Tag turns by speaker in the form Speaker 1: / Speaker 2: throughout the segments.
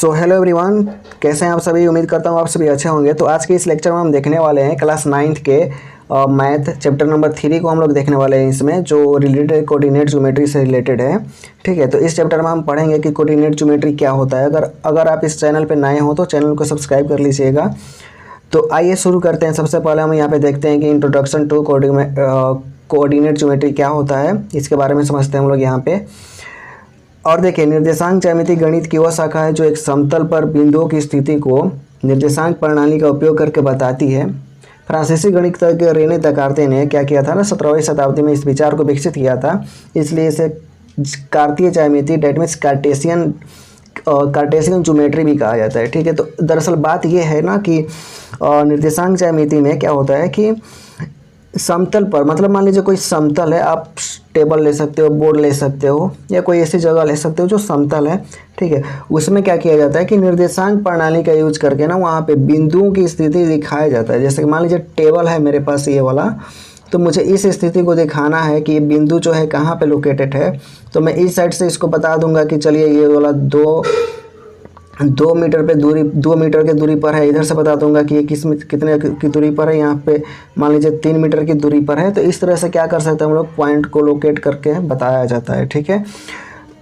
Speaker 1: So hello everyone, कैसे हैं आप सभी। उम्मीद करता हूँ आप सभी अच्छे होंगे। तो आज के इस लेक्चर में हम देखने वाले हैं क्लास 9th के मैथ चैप्टर नंबर 3 को हम लोग देखने वाले हैं, इसमें जो रिलेटेड कोऑर्डिनेट ज्योमेट्री से रिलेटेड है। ठीक है, तो इस चैप्टर में हम पढ़ेंगे कि कोऑर्डिनेट ज्योमेट्री क्या होता है। अगर आप इस चैनल पर नए हो तो चैनल को सब्सक्राइब कर लीजिएगा। तो आइए शुरू करते हैं। सबसे पहले हम यहाँ पे देखते हैं कि इंट्रोडक्शन टू कोऑर्डिनेट ज्योमेट्री क्या होता है, इसके बारे में समझते हैं हम लोग यहाँ पे। और देखिए, निर्देशांक ज्यामिति गणित की वह शाखा है जो एक समतल पर बिंदुओं की स्थिति को निर्देशांक प्रणाली का उपयोग करके बताती है। फ्रांसीसी गणितज्ञ रेने देकार्ते ने क्या किया था ना, 17वीं शताब्दी में इस विचार को विकसित किया था। इसलिए इसे कार्तीय ज्यामिति डेट मीन्स कार्टेशियन ज्योमेट्री भी कहा जाता है। ठीक है, तो दरअसल बात यह है ना कि निर्देशांक ज्यामिति में क्या होता है कि समतल पर, मतलब मान लीजिए कोई समतल है, आप टेबल ले सकते हो, बोर्ड ले सकते हो, या कोई ऐसी जगह ले सकते हो जो समतल है। ठीक है, उसमें क्या किया जाता है कि निर्देशांक प्रणाली का यूज करके ना वहाँ पे बिंदुओं की स्थिति दिखाया जाता है। जैसे कि मान लीजिए टेबल है मेरे पास ये वाला, तो मुझे इस स्थिति को दिखाना है कि ये बिंदु जो है कहाँ पे लोकेटेड है। तो मैं इस साइड से इसको बता दूंगा कि चलिए ये वाला 2 मीटर पे दूरी, 2 मीटर की दूरी पर है। इधर से बता दूंगा कि ये कितने की दूरी पर है। यहाँ पे मान लीजिए 3 मीटर की दूरी पर है। तो इस तरह से क्या कर सकते हैं हम लोग, पॉइंट को लोकेट करके बताया जाता है। ठीक है,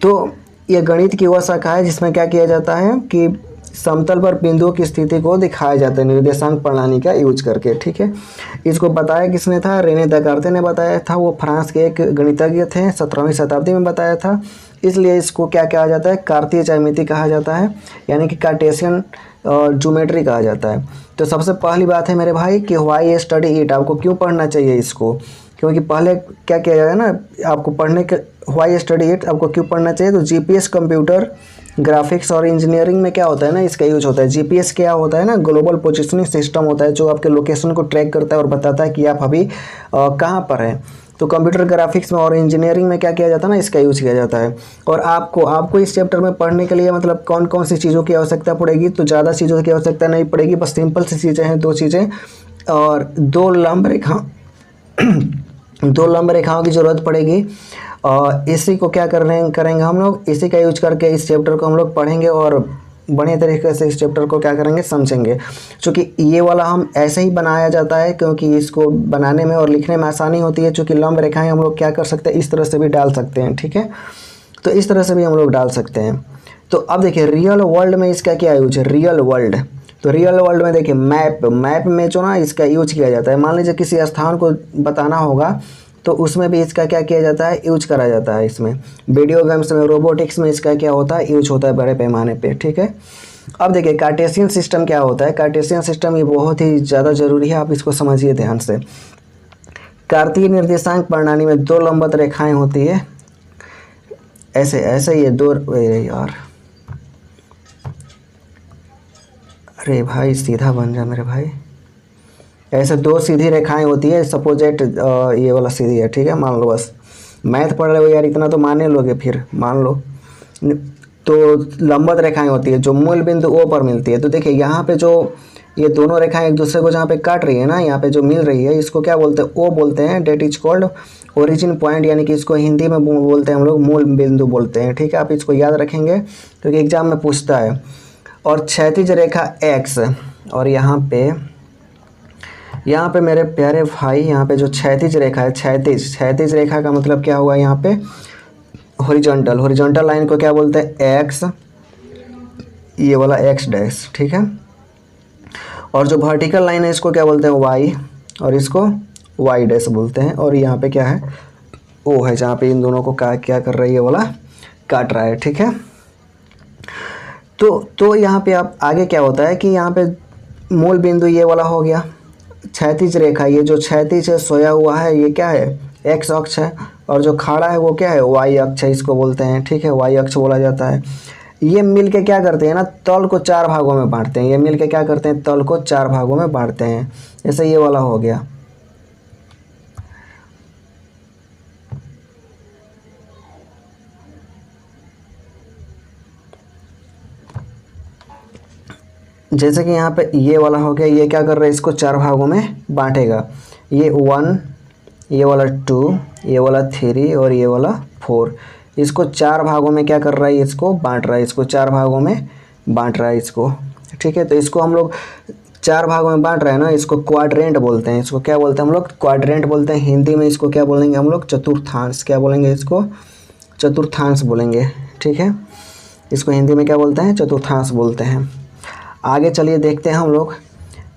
Speaker 1: तो ये गणित की वह शाखा है जिसमें क्या किया जाता है कि समतल पर बिंदुओं की स्थिति को दिखाया जाता है निर्देशांक प्रणाली का यूज करके। ठीक है, इसको बताया किसने था, रेने देकार्ते ने बताया था। वो फ्रांस के एक गणितज्ञ थे, 17वीं शताब्दी में बताया था। इसलिए इसको क्या कहा जाता है, कार्तीय ज्यामिति कहा जाता है, यानी कि कार्टेशियन ज्योमेट्री कहा जाता है। तो सबसे पहली बात है मेरे भाई कि व्हाई स्टडी इट, आपको क्यों पढ़ना चाहिए इसको। क्योंकि पहले क्या किया जाएगा ना, आपको पढ़ने के व्हाई स्टडी इट आपको क्यों पढ़ना चाहिए। तो जीपीएस कंप्यूटर ग्राफिक्स और इंजीनियरिंग में क्या होता है ना, इसका यूज होता है। जीपीएस क्या होता है ना, ग्लोबल पोजिशनिंग सिस्टम होता है, जो आपके लोकेशन को ट्रैक करता है और बताता है कि आप अभी कहाँ पर हैं। तो कंप्यूटर ग्राफिक्स में और इंजीनियरिंग में क्या किया जाता है ना, इसका यूज किया जाता है। और आपको इस चैप्टर में पढ़ने के लिए मतलब कौन कौन सी चीज़ों की आवश्यकता पड़ेगी, तो ज़्यादा चीज़ों की आवश्यकता नहीं पड़ेगी। बस सिंपल सी चीज़ें हैं, 2 चीज़ें और 2 लंब रेखाओं की ज़रूरत पड़ेगी। और इसी को क्या करेंगे हम लोग, इसी का यूज करके इस चैप्टर को हम लोग पढ़ेंगे और बढ़िया तरीके से इस चैप्टर को क्या करेंगे, समझेंगे। क्योंकि ये वाला हम ऐसे ही बनाया जाता है क्योंकि इसको बनाने में और लिखने में आसानी होती है। चूँकि लंब रेखाएं हम लोग क्या कर सकते हैं, इस तरह से भी डाल सकते हैं। ठीक है, तो इस तरह से भी हम लोग डाल सकते हैं। तो अब देखिए रियल वर्ल्ड में इसका क्या यूज है, रियल वर्ल्ड। तो रियल वर्ल्ड में देखिए मैप में जो ना इसका यूज किया जाता है। मान लीजिए किसी स्थान को बताना होगा तो उसमें भी इसका क्या किया जाता है, यूज करा जाता है। इसमें वीडियो गेम्स में, रोबोटिक्स में इसका क्या होता है, यूज होता है बड़े पैमाने पे। ठीक है, अब देखिए कार्टेशियन सिस्टम क्या होता है। कार्टेशियन सिस्टम ये बहुत ही ज़्यादा जरूरी है, आप इसको समझिए ध्यान से। कार्तीय निर्देशांक प्रणाली में 2 लंबवत रेखाएं होती है, ऐसे ऐसे ये 2, यार अरे भाई सीधा बन जा मेरे भाई। ऐसे 2 सीधी रेखाएं होती है, सपोजेट ये वाला सीधी है। ठीक है, मान लो, बस मैथ पढ़ रहे हो यार, इतना तो मान लोगे, फिर मान लो। तो लंबवत रेखाएं होती है जो मूल बिंदु ओ पर मिलती है। तो देखिए यहाँ पे जो ये दोनों रेखाएं एक दूसरे को जहाँ पे काट रही है ना, यहाँ पे जो मिल रही है, इसको क्या बोलते हैं, ओ बोलते हैं। That is called origin point, यानी कि इसको हिंदी में बोलते हैं हम लोग मूल बिंदु बोलते हैं। ठीक है, आप इसको याद रखेंगे क्योंकि एग्जाम में पूछता है। और क्षैतिज रेखा एक्स, और यहाँ पे मेरे प्यारे भाई, यहाँ पे जो क्षैतिज रेखा है, क्षैतिज रेखा का मतलब क्या हुआ, यहाँ पे हॉरिजॉन्टल लाइन को क्या बोलते हैं, एक्स, ये वाला एक्स डैश। ठीक है, और जो वर्टिकल लाइन है इसको क्या बोलते हैं, वाई, और इसको वाई डैश बोलते हैं। और यहाँ पे क्या है, ओ है, जहाँ पे इन दोनों को क्या कर रही है, वाला काट रहा है। ठीक है, तो यहाँ पे आप आगे क्या होता है कि यहाँ पे मूल बिंदु ये वाला हो गया। क्षैतिज रेखा, ये जो क्षैतिज है, सोया हुआ है, ये क्या है, एक्स अक्ष है। और जो खड़ा है वो क्या है, वाई अक्ष है, इसको बोलते हैं। ठीक है, वाई अक्ष बोला जाता है। ये मिल के क्या करते हैं ना, तल को 4 भागों में बांटते हैं। ये मिल के क्या करते हैं, तल को 4 भागों में बांटते हैं। जैसे ये वाला हो गया। जैसे कि यहाँ पे ये वाला हो गया, ये क्या कर रहा है, इसको 4 भागों में बांटेगा। ये 1, ये वाला 2, ये वाला 3 और ये वाला 4। इसको 4 भागों में क्या कर रहा है, इसको बांट रहा है। इसको 4 भागों में बांट रहा है इसको, ठीक है। तो इसको हम लोग 4 भागों में बांट रहे हैं ना, इसको क्वाड्रेंट बोलते हैं। इसको क्या बोलते हैं हम लोग? क्वाड्रेंट बोलते हैं। हिंदी में इसको क्या बोलेंगे हम लोग? चतुर्थांश। क्या बोलेंगे इसको? चतुर्थांश बोलेंगे, ठीक है। इसको हिंदी में क्या बोलते हैं? चतुर्थांश बोलते हैं। आगे चलिए देखते हैं हम लोग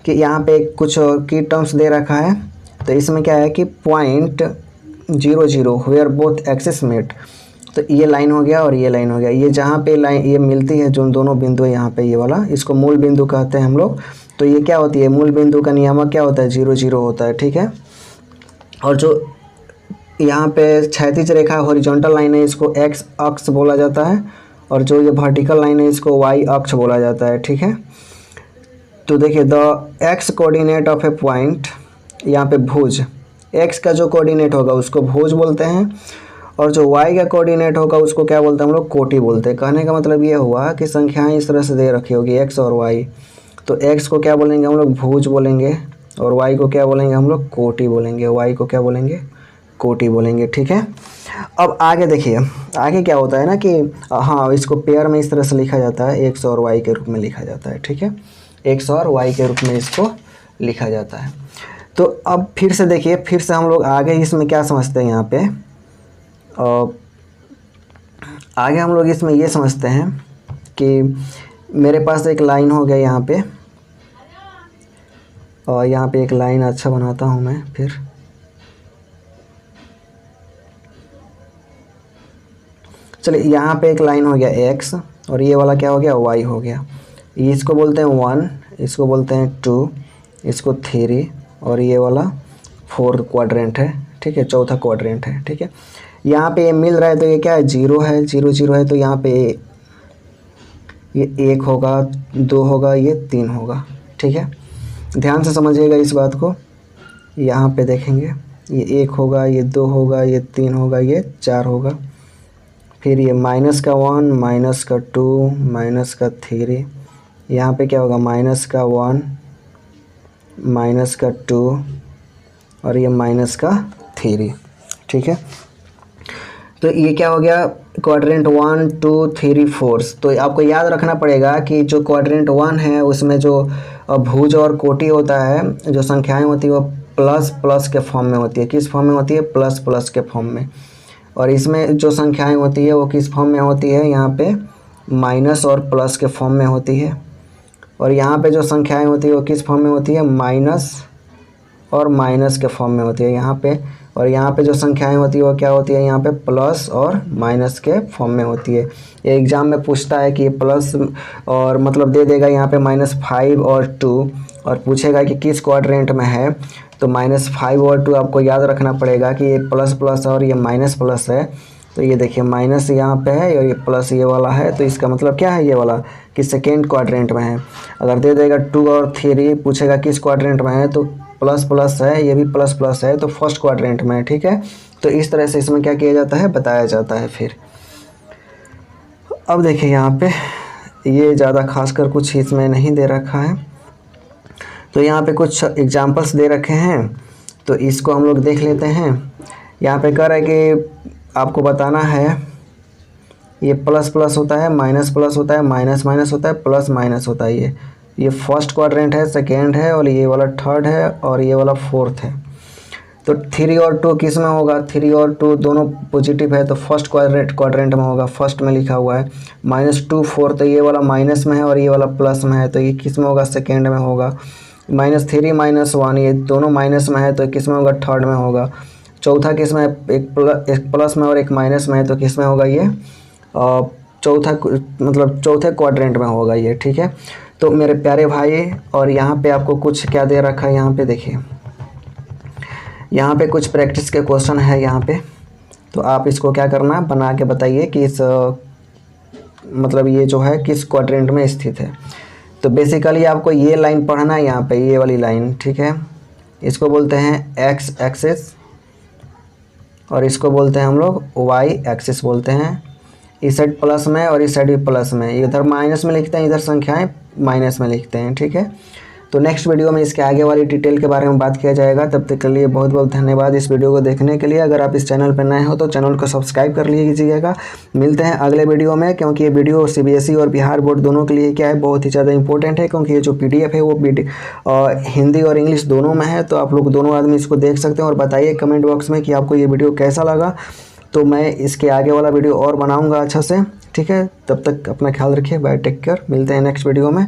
Speaker 1: कि यहाँ पे कुछ की टर्म्स दे रखा है। तो इसमें क्या है कि .00 वेयर बोथ एक्सिस मेट। तो ये लाइन हो गया और ये लाइन हो गया। ये जहाँ पे लाइन ये मिलती है, जो दोनों बिंदु है यहाँ पे, ये वाला, इसको मूल बिंदु कहते हैं हम लोग। तो ये क्या होती है? मूल बिंदु का नियामक क्या होता है? 0 होता है, ठीक है। और जो यहाँ पे क्षैतिज रेखा हॉरिजॉन्टल लाइन है, इसको एक्स अक्ष बोला जाता है। और जो ये वर्टिकल लाइन है, इसको वाई अक्ष बोला जाता है, ठीक है। तो देखिए, the x coordinate of A point, यहाँ पे भुज, एक्स का जो कोऑर्डिनेट होगा उसको भुज बोलते हैं, और जो वाई का कोऑर्डिनेट होगा उसको क्या बोलते हैं हम लोग? कोटि बोलते हैं। कहने का मतलब ये हुआ कि संख्याएं इस तरह से दे रखी होगी, एक्स और वाई। तो एक्स को क्या बोलेंगे हम लोग? भुज बोलेंगे, और वाई को क्या बोलेंगे हम लोग? कोटि बोलेंगे। वाई को क्या बोलेंगे? कोटि बोलेंगे, ठीक है। अब आगे देखिए, आगे क्या होता है ना कि हाँ, इसको पेयर में इस तरह से लिखा जाता है, एक्स और वाई के रूप में लिखा जाता है, ठीक है। एक्स और वाई के रूप में इसको लिखा जाता है। तो अब फिर से देखिए, फिर से हम लोग आगे इसमें क्या समझते हैं यहाँ पे, आगे हम लोग इसमें ये समझते हैं कि मेरे पास एक लाइन हो गया यहाँ पे, और यहाँ पे एक लाइन अच्छा बनाता हूँ मैं। फिर चलिए, यहाँ पे एक लाइन हो गया एक्स, और ये वाला क्या हो गया? वाई हो गया। इसको बोलते हैं 1, इसको बोलते हैं 2, इसको 3, और ये वाला 4 क्वाड्रेंट है, ठीक है, चौथा क्वाड्रेंट है, ठीक है। यहाँ पे ये मिल रहा है, तो ये क्या है? 0 है, 0 है। तो यहाँ पे ये 1 होगा, 2 होगा, ये 3 होगा, ठीक है। ध्यान से समझिएगा इस बात को। यहाँ पे देखेंगे, ये 1 होगा, ये 2 होगा, ये 3 होगा, ये 4 होगा। फिर ये -1, -2, -3, यहाँ पे क्या होगा? -1, -2, और ये -3, ठीक है। तो ये क्या हो गया? क्वाड्रेंट 1, 2, 3, 4। तो आपको याद रखना पड़ेगा कि जो क्वाड्रेंट 1 है उसमें जो भुज और कोटि होता है, जो संख्याएं होती है वो प्लस प्लस के फॉर्म में होती है। किस फॉर्म में होती है? प्लस प्लस के फॉर्म में। और इसमें जो संख्याएं होती है वो किस फॉर्म में होती है? यहाँ पे माइनस और प्लस के फॉर्म में होती है। और यहाँ पे जो संख्याएं होती है वो किस फॉर्म में होती है? माइनस और माइनस के फॉर्म में होती है यहाँ पे। और यहाँ पे जो संख्याएं होती है वो क्या होती है? यहाँ पे प्लस और माइनस के फॉर्म में होती है। ये एग्ज़ाम में पूछता है कि प्लस और मतलब दे देगा यहाँ पे -5 और 2, और पूछेगा कि किस क्वाड्रेंट में है। तो -5 और 2 आपको याद रखना पड़ेगा कि ये प्लस प्लस और ये माइनस प्लस है। तो ये देखिए, माइनस यहाँ पे है और ये प्लस ये वाला है। तो इसका मतलब क्या है? ये वाला कि सेकेंड क्वाड्रेंट में है। अगर दे देगा 2 और 3, पूछेगा किस क्वाड्रेंट में है, तो प्लस प्लस है, ये भी प्लस प्लस है, तो फर्स्ट क्वाड्रेंट में है, ठीक है। तो इस तरह से इसमें क्या किया जाता है? बताया जाता है। फिर अब देखिए, यहाँ पे ये ज़्यादा खासकर कुछ इसमें नहीं दे रखा है। तो यहाँ पे कुछ एग्जाम्पल्स दे रखे हैं, तो इसको हम लोग देख लेते हैं। यहाँ पे कह रहा है कि आपको बताना है, ये प्लस प्लस होता है, माइनस प्लस होता है, माइनस माइनस होता है, प्लस माइनस होता है। ये फर्स्ट क्वाड्रेंट है, सेकेंड है, और ये वाला थर्ड है, और ये वाला फोर्थ है। तो 3 और 2 किस में होगा? 3 और 2 दोनों पॉजिटिव है, तो फर्स्ट क्वाड्रेंट में होगा, फर्स्ट में लिखा हुआ है। -2, 4, तो ये वाला माइनस में है और ये वाला प्लस में है, तो ये किस में होगा? सेकेंड में होगा। -3, -1, ये दोनों माइनस में है, तो किस में होगा? थर्ड में होगा। चौथा किस में? एक प्लस में और एक माइनस में है, तो किस में होगा? ये चौथा, मतलब चौथे क्वाड्रेंट में होगा ये, ठीक है। तो मेरे प्यारे भाई, और यहाँ पे आपको कुछ क्या दे रखा है? यहाँ पे देखिए, यहाँ पे कुछ प्रैक्टिस के क्वेश्चन है यहाँ पे। तो आप इसको क्या करना, बना के बताइए कि इस मतलब ये जो है किस क्वाड्रेंट में स्थित है। तो बेसिकली आपको ये लाइन पढ़ना है यहाँ पे, ये वाली लाइन, ठीक है। इसको बोलते हैं एक्स एक्सिस, और इसको बोलते हैं हम लोग वाई एक्सिस बोलते हैं। इस साइड प्लस में और इस साइड भी प्लस में, इधर माइनस में लिखते हैं, इधर संख्याएं माइनस में लिखते हैं, ठीक है। तो नेक्स्ट वीडियो में इसके आगे वाली डिटेल के बारे में बात किया जाएगा। तब तक के लिए बहुत बहुत धन्यवाद इस वीडियो को देखने के लिए। अगर आप इस चैनल पर नए हो तो चैनल को सब्सक्राइब कर लीजिएगा। मिलते हैं अगले वीडियो में, क्योंकि ये वीडियो CBSE और बिहार बोर्ड दोनों के लिए क्या है, बहुत ही ज़्यादा इंपॉर्टेंट है, क्योंकि ये जो PDF है वो हिंदी और इंग्लिश दोनों में है। तो आप लोग दोनों आदमी इसको देख सकते हैं और बताइए कमेंट बॉक्स में कि आपको ये वीडियो कैसा लगा। तो मैं इसके आगे वाला वीडियो और बनाऊंगा अच्छा से। ठीक है, तब तक अपना ख्याल रखिए। Bye, take care. मिलते हैं नेक्स्ट वीडियो में।